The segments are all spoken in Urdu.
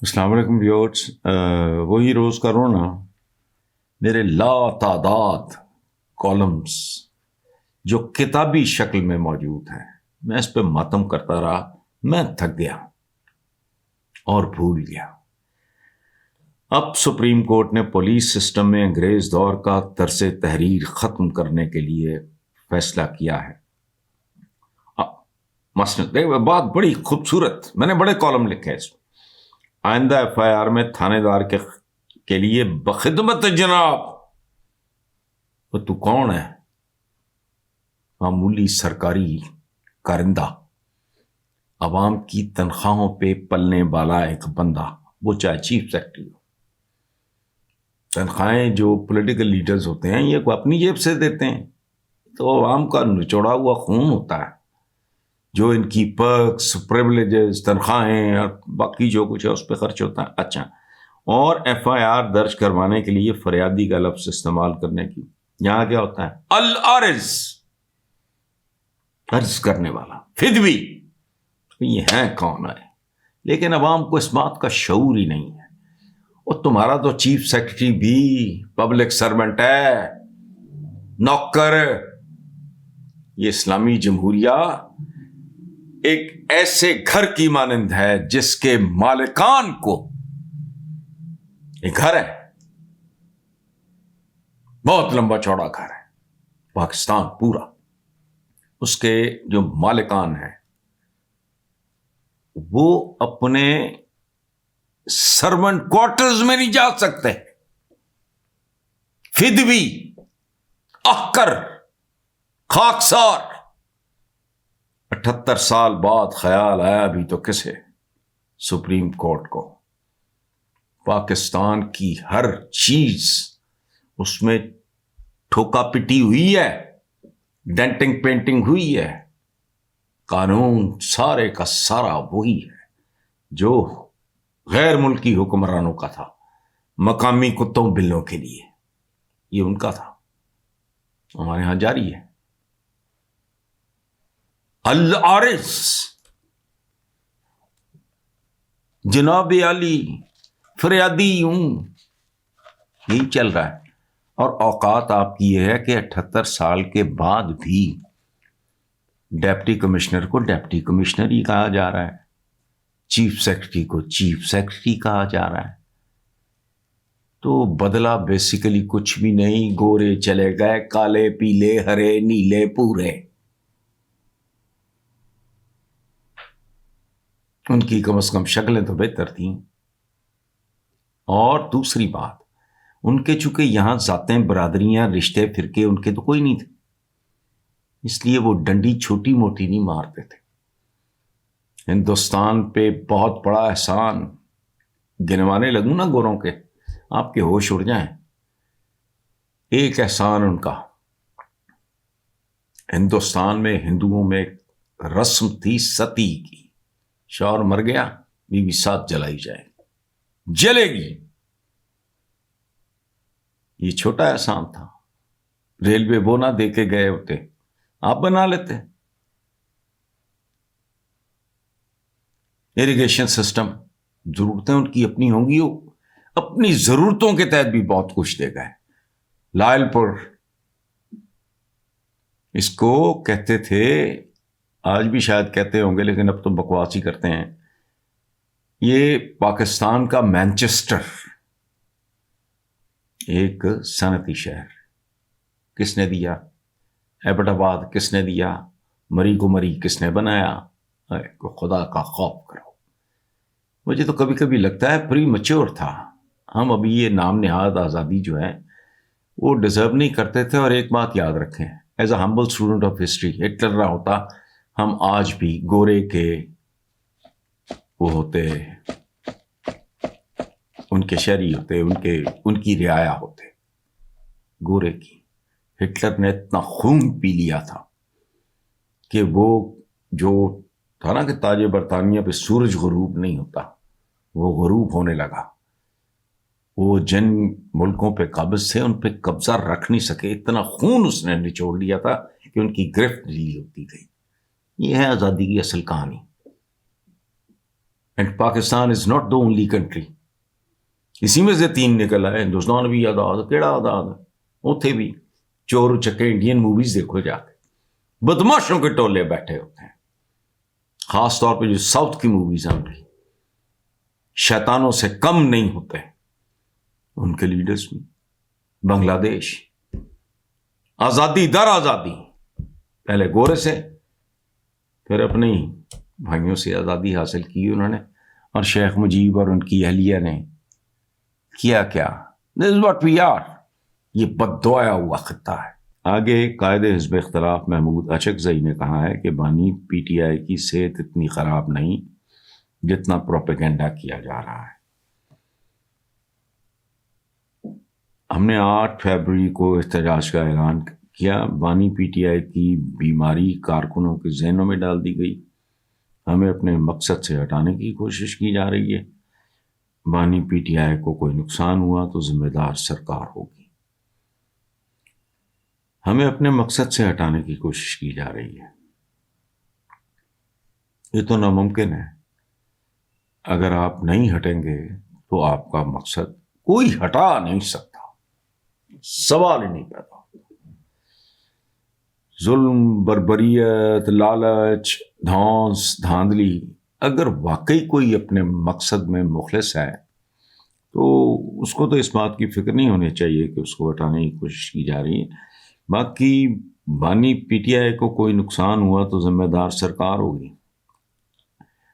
السلام علیکم ویورز، وہی روز کا رونا، میرے لا تعداد کالمز جو کتابی شکل میں موجود ہیں، میں اس پہ ماتم کرتا رہا. میں تھک گیا اور بھول گیا. اب سپریم کورٹ نے پولیس سسٹم میں انگریز دور کا طرز تحریر ختم کرنے کے لیے فیصلہ کیا ہے. مثلا بات بڑی خوبصورت، میں نے بڑے کالم لکھے ہیں اس میں. آئندہ ایف آئی آر میں تھانے دار کے لیے بخدمت جناب. تو کون ہے؟ معمولی سرکاری کارندہ، عوام کی تنخواہوں پہ پلنے والا ایک بندہ، وہ چاہے چیف سیکرٹری ہو. تنخواہیں جو پولیٹیکل لیڈرز ہوتے ہیں یہ اپنی جیب سے دیتے ہیں، تو عوام کا نچوڑا ہوا خون ہوتا ہے جو ان کی پرکس، پریولیجز، تنخواہیں اور باقی جو کچھ ہے اس پہ خرچ ہوتا ہے. اچھا، اور ایف آئی آر درج کروانے کے لیے فریادی کا لفظ استعمال کرنے کی، یہاں کیا ہوتا ہے؟ العارض، عرض کرنے والا، فدوی. یہ ہے کون ہے؟ لیکن عوام کو اس بات کا شعور ہی نہیں ہے. اور تمہارا تو چیف سیکرٹری بھی پبلک سرونٹ ہے، نوکر. یہ اسلامی جمہوریہ ایک ایسے گھر کی مانند ہے جس کے مالکان کو، ایک گھر ہے، بہت لمبا چوڑا گھر ہے، پاکستان پورا. اس کے جو مالکان ہیں وہ اپنے سرونٹ کوارٹرز میں نہیں جا سکتے. فدوی، احقر، خاکسار. 78 سال بعد خیال آیا بھی تو کسے؟ سپریم کورٹ کو. پاکستان کی ہر چیز اس میں ٹھوکا پٹی ہوئی ہے، ڈینٹنگ پینٹنگ ہوئی ہے. قانون سارے کا سارا وہی ہے جو غیر ملکی حکمرانوں کا تھا، مقامی کتوں بلوں کے لیے. یہ ان کا تھا، ہمارے ہاں جاری ہے. العارض، جناب علی، فریادی ہوں، یہی چل رہا ہے. اور اوقات آپ کی یہ ہے کہ 78 سال کے بعد بھی ڈپٹی کمشنر کو ڈپٹی کمشنر ہی کہا جا رہا ہے، چیف سیکرٹری کو چیف سیکرٹری کہا جا رہا ہے. تو بدلا بیسیکلی کچھ بھی نہیں. گورے چلے گئے، کالے، پیلے، ہرے، نیلے، پورے. ان کی کم از کم شکلیں تو بہتر تھیں. اور دوسری بات، ان کے چونکہ یہاں ذاتیں، برادریاں، رشتے، فرقے ان کے تو کوئی نہیں تھے، اس لیے وہ ڈنڈی چھوٹی موٹی نہیں مارتے تھے. ہندوستان پہ بہت بڑا احسان گنوانے لگوں نا گوروں کے، آپ کے ہوش اڑ جائیں. ایک احسان ان کا، ہندوستان میں ہندوؤں میں ایک رسم تھی ستی کی. شوہر مر گیا، بیوی ساتھ جلائی جائے، جلے گی. یہ چھوٹا احسان تھا. ریلوے وہ نہ دے کے گئے ہوتے، آپ بنا لیتے. اریگیشن سسٹم، ضرورتیں ان کی اپنی ہوں گی، وہ اپنی ضرورتوں کے تحت بھی بہت کچھ دے گئے. لائل پور، اس کو کہتے تھے، آج بھی شاید کہتے ہوں گے لیکن اب تو بکواس ہی کرتے ہیں، یہ پاکستان کا مینچسٹر، ایک صنعتی شہر. کس نے دیا؟ ایبٹ آباد کس نے دیا؟ مری کو مری کس نے بنایا؟ خدا کا خوف کرو. مجھے تو کبھی کبھی لگتا ہے پری میچور تھا. ہم ابھی یہ نام نہاد آزادی جو ہے وہ ڈیزرو نہیں کرتے تھے. اور ایک بات یاد رکھیں، as a humble student of history, Hitler نہ ہوتا ہم آج بھی گورے کے وہ ہوتے، ان کے شہری ہوتے، ان کی رعایا ہوتے گورے کی. ہٹلر نے اتنا خون پی لیا تھا کہ وہ جو تھا نا کہ تاج برطانیہ پہ سورج غروب نہیں ہوتا، وہ غروب ہونے لگا. وہ جن ملکوں پہ قابض تھے ان پہ قبضہ رکھ نہیں سکے، اتنا خون اس نے نچوڑ لیا تھا کہ ان کی گرفت ڈھیلی ہوتی گئی. یہ ہے آزادی کی اصل کہانی. And Pakistan is not the only country. اسی میں سے 3 نکل آئے. ہندوستان بھی آزاد, کیڑا آزاد ہے؟ اتنے بھی چور چکے انڈین موویز دیکھو جا کے, بدماشوں کے ٹولے بیٹھے ہوتے ہیں. خاص طور پہ جو ساؤتھ کی موویز ہیں شیطانوں سے کم نہیں ہوتے ان کے لیڈرز بھی. بنگلہ دیش آزادی در آزادی, پہلے گورے سے پھر اپنے ہی بھائیوں سے آزادی حاصل کی انہوں نے, اور شیخ مجیب اور ان کی اہلیہ نے کیا کیا. دس از واٹ وی آر. یہ بددعایا ہوا خطہ ہے. آگے قائد حزب اختلاف محمود اچکزئی نے کہا ہے کہ بانی پی ٹی آئی کی صحت اتنی خراب نہیں جتنا پروپیگنڈا کیا جا رہا ہے. ہم نے 8 فروری کو احتجاج کا اعلان کیا. بانی پی ٹی آئی کی بیماری کارکنوں کے ذہنوں میں ڈال دی گئی. ہمیں اپنے مقصد سے ہٹانے کی کوشش کی جا رہی ہے. بانی پی ٹی آئی کو کوئی نقصان ہوا تو ذمہ دار سرکار ہوگی. ہمیں اپنے مقصد سے ہٹانے کی کوشش کی جا رہی ہے. یہ تو ناممکن ہے. اگر آپ نہیں ہٹیں گے تو آپ کا مقصد کوئی ہٹا نہیں سکتا. سوال ہی نہیں پیدا. ظلم، بربریت، لالچ، دھونس، دھاندلی، اگر واقعی کوئی اپنے مقصد میں مخلص ہے تو اس کو تو اس بات کی فکر نہیں ہونی چاہیے کہ اس کو ہٹانے کی کوشش کی جا رہی ہے. باقی بانی پی ٹی آئی کو کوئی نقصان ہوا تو ذمہ دار سرکار ہوگی.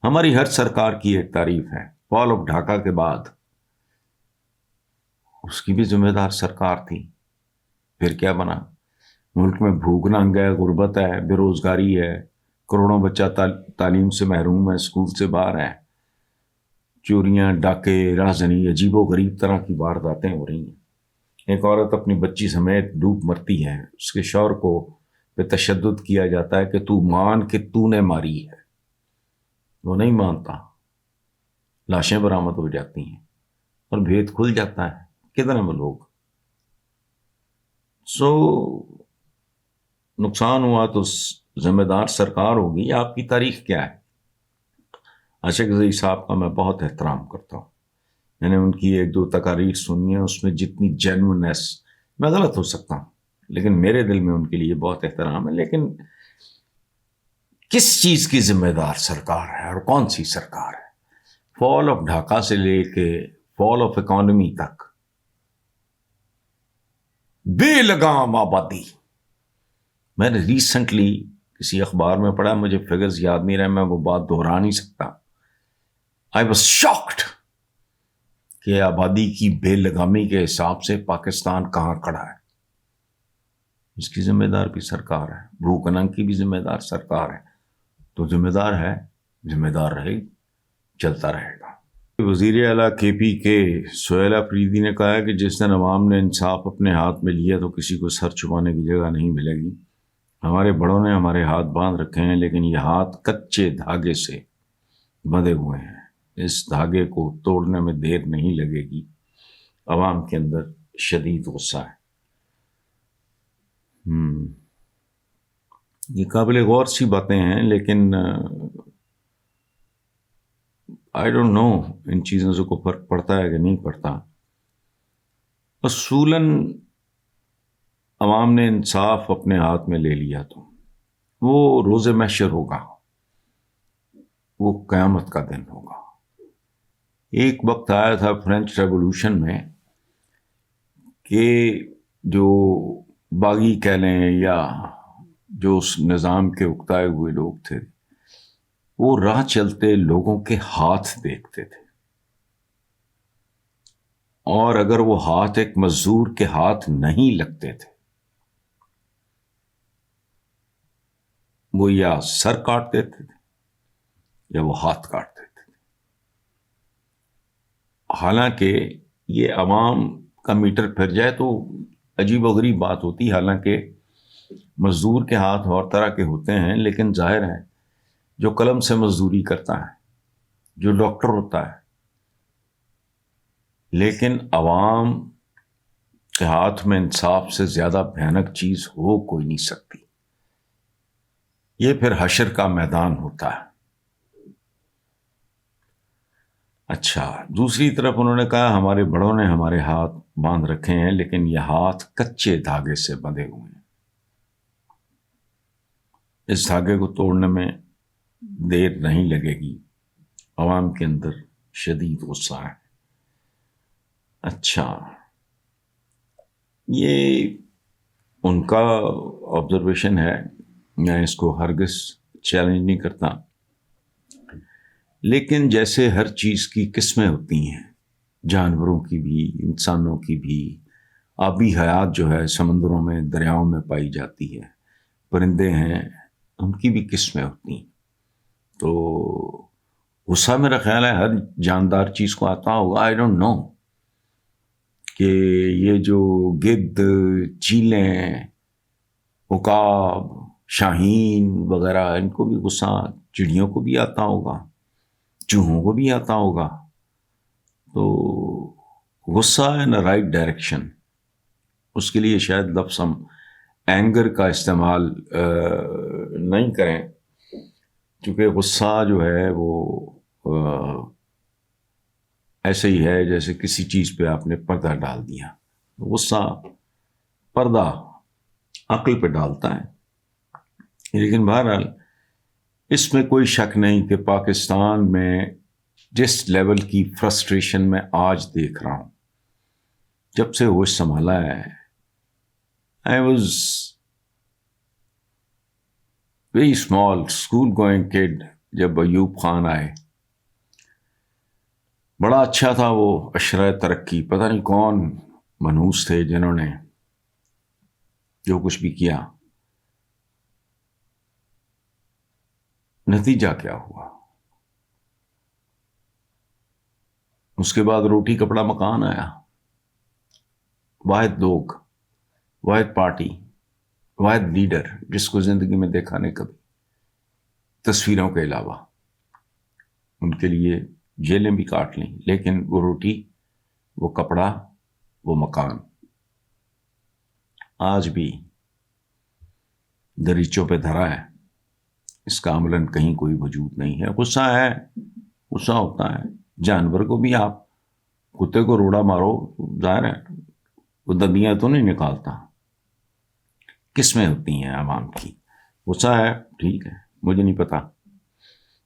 ہماری ہر سرکار کی ایک تعریف ہے. فال آف ڈھاکہ کے بعد اس کی بھی ذمہ دار سرکار تھی. پھر کیا بنا؟ ملک میں بھوک ننگ ہے، غربت ہے، بے روزگاری ہے، کروڑوں بچہ تعلیم سے محروم ہے، اسکول سے باہر ہے، چوریاں، ڈاکے، رہزنی، عجیب و غریب طرح کی وارداتیں ہو رہی ہیں. ایک عورت اپنی بچی سمیت ڈوب مرتی ہے. اس کے شوہر کو پہ تشدد کیا جاتا ہے کہ تو مان کہ تو نے ماری ہے. وہ نہیں مانتا. لاشیں برآمد ہو جاتی ہیں اور بھید کھل جاتا ہے. کتنے وہ لوگ. نقصان ہوا تو ذمہ دار سرکار ہوگی. آپ کی تاریخ کیا ہے؟ اچکزئی صاحب کا میں بہت احترام کرتا ہوں. میں نے ان کی 1-2 تقاریر سنی ہیں, اس میں جتنی جینونیس, میں غلط ہو سکتا ہوں لیکن میرے دل میں ان کے لیے بہت احترام ہے. لیکن کس چیز کی ذمہ دار سرکار ہے اور کون سی سرکار ہے؟ فال آف ڈھاکہ سے لے کے فال آف اکانومی تک بے لگام آبادی. میں نے ریسنٹلی کسی اخبار میں پڑھا, مجھے فگرز یاد نہیں رہے, میں وہ بات دہرا نہیں سکتا. آئی واز شاکڈ کہ آبادی کی بے لگامی کے حساب سے پاکستان کہاں کھڑا ہے. اس کی ذمہ دار بھی سرکار ہے. بھوک ننگ کی بھی ذمہ دار سرکار ہے. تو ذمہ دار ہے, ذمہ دار رہے گی, چلتا رہے گا. وزیر اعلیٰ کے پی کے سہیل آفریدی نے کہا ہے کہ جس دن عوام نے انصاف اپنے ہاتھ میں لیا تو کسی کو سر چھپانے کی جگہ نہیں ملے گی. ہمارے بڑوں نے ہمارے ہاتھ باندھ رکھے ہیں لیکن یہ ہاتھ کچے دھاگے سے بندھے ہوئے ہیں. اس دھاگے کو توڑنے میں دیر نہیں لگے گی. عوام کے اندر شدید غصہ ہے. یہ قابل غور سی باتیں ہیں لیکن آئی ڈونٹ نو ان چیزوں سے کوئی فرق پڑتا ہے کہ نہیں پڑتا. اصولاً عوام نے انصاف اپنے ہاتھ میں لے لیا تو وہ روز محشر ہوگا, وہ قیامت کا دن ہوگا. ایک وقت آیا تھا فرینچ ریولوشن میں کہ جو باغی کہہ لیں یا جو اس نظام کے اکتائے ہوئے لوگ تھے, وہ راہ چلتے لوگوں کے ہاتھ دیکھتے تھے, اور اگر وہ ہاتھ ایک مزدور کے ہاتھ نہیں لگتے تھے, وہ یا سر کاٹ دیتے تھے یا وہ ہاتھ کاٹ دیتے تھے. حالانکہ یہ عوام کا میٹر پھر جائے تو عجیب و غریب بات ہوتی. حالانکہ مزدور کے ہاتھ اور طرح کے ہوتے ہیں, لیکن ظاہر ہے جو قلم سے مزدوری کرتا ہے, جو ڈاکٹر ہوتا ہے, لیکن عوام کے ہاتھ میں انصاف سے زیادہ بھیانک چیز ہو کوئی نہیں سکتی. یہ پھر حشر کا میدان ہوتا ہے. اچھا، دوسری طرف انہوں نے کہا ہمارے بڑوں نے ہمارے ہاتھ باندھ رکھے ہیں لیکن یہ ہاتھ کچے دھاگے سے بندھے ہوئے ہیں، اس دھاگے کو توڑنے میں دیر نہیں لگے گی، عوام کے اندر شدید غصہ ہے۔ اچھا، یہ ان کا آبزرویشن ہے، میں اس کو ہرگز چیلنج نہیں کرتا، لیکن جیسے ہر چیز کی قسمیں ہوتی ہیں، جانوروں کی بھی، انسانوں کی بھی، آبی حیات جو ہے سمندروں میں، دریاؤں میں پائی جاتی ہے، پرندے ہیں، ان کی بھی قسمیں ہوتی ہیں، تو غصہ میرا خیال ہے ہر جاندار چیز کو آتا ہوگا۔ آئی ڈونٹ نو کہ یہ جو گدھ، چیلیں، عقاب، شاہین وغیرہ، ان کو بھی غصہ، چڑیوں کو بھی آتا ہوگا، چوہوں کو بھی آتا ہوگا، تو غصہ ان رائٹ ڈائریکشن، اس کے لیے شاید لفظ ہم اینگر کا استعمال نہیں کریں، کیونکہ غصہ جو ہے وہ ایسے ہی ہے جیسے کسی چیز پہ آپ نے پردہ ڈال دیا، غصہ پردہ عقل پہ ڈالتا ہے۔ لیکن بہرحال اس میں کوئی شک نہیں کہ پاکستان میں جس لیول کی فرسٹریشن میں آج دیکھ رہا ہوں، جب سے ہوش سنبھالا ہے، I was very small school going kid جب ایوب خان آئے، بڑا اچھا تھا وہ عشرہ ترقی، پتہ نہیں کون منحوس تھے جنہوں نے جو کچھ بھی کیا، نتیجہ کیا ہوا؟ اس کے بعد روٹی کپڑا مکان آیا، واحد لوگ، واحد پارٹی، واحد لیڈر جس کو زندگی میں دیکھا نہیں کبھی، تصویروں کے علاوہ، ان کے لیے جیلیں بھی کاٹ لیں، لیکن وہ روٹی، وہ کپڑا، وہ مکان آج بھی دریچوں پہ دھرا ہے، اس کا عملاً کہیں کوئی وجود نہیں ہے۔ غصہ ہے، غصہ ہوتا ہے، جانور کو بھی آپ کتے کو روڑا مارو، ظاہر ہے وہ دندیاں تو نہیں نکالتا، قسمیں ہوتی ہیں عوام کی، غصہ ہے، ٹھیک ہے، مجھے نہیں پتا